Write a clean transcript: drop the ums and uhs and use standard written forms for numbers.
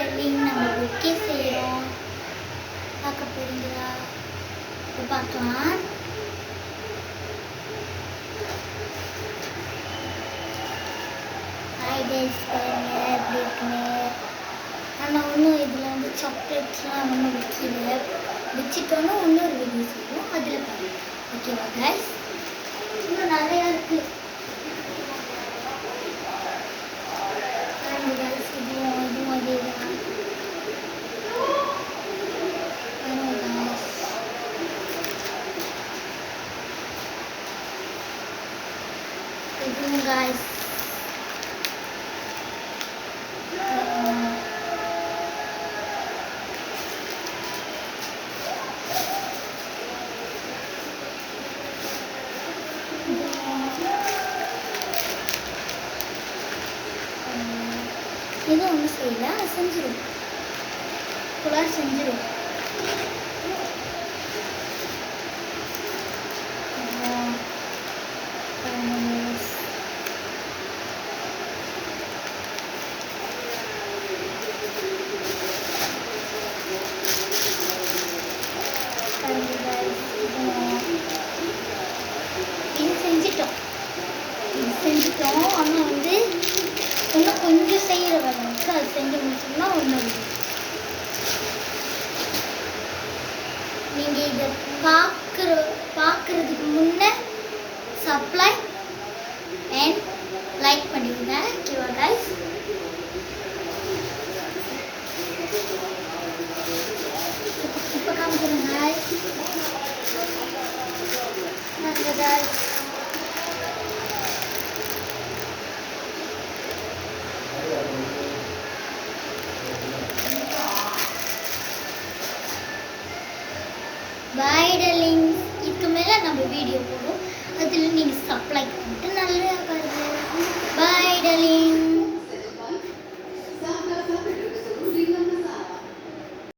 Darling, நம்ம புக்கே செய்கிறோம். பார்க்க போறீங்களா? இப்போ பார்க்கலாம். ஹாய் கைஸ், பாருங்க எப்படி இருக்குன்னு. ஆனால் ஒன்றும் இதில் வந்து சாக்லேட்ஸ்லாம் ஒன்றும் வைக்கல. வச்சுட்டோன்னா இன்னொரு வீடியோ செய்வோம், அதில் பாருங்கள். ஓகேவா கைஸ்? இன்னும் நிறையா இருக்குது. கைஸ், இதுவும் அதே தான். இதுவும் கைஸ் எதுவும் ஒன்றும் செய்யல, செஞ்சிடும் குளார் செஞ்சிடும். செஞ்சிட்டோம். ஆனால் வந்து இன்னும் கொஞ்சம் செய்கிற வேலை இருக்குது. அது செஞ்சு முடிச்சோம்னா ஒன்றும் நீங்கள் இதை பார்க்குறதுக்கு முன்னே சப்ளை அண்ட் லைக் பண்ணிடுங்க. ஓகேவா கைஸ்? இப்போ காமிக்கிறேன் கைஸ். பாய் டார்லிங்ஸ். இதுக்கு மேலே நம்ம வீடியோ போடுவோம், அதில் நீங்கள் சப்ளை பண்ணிட்டு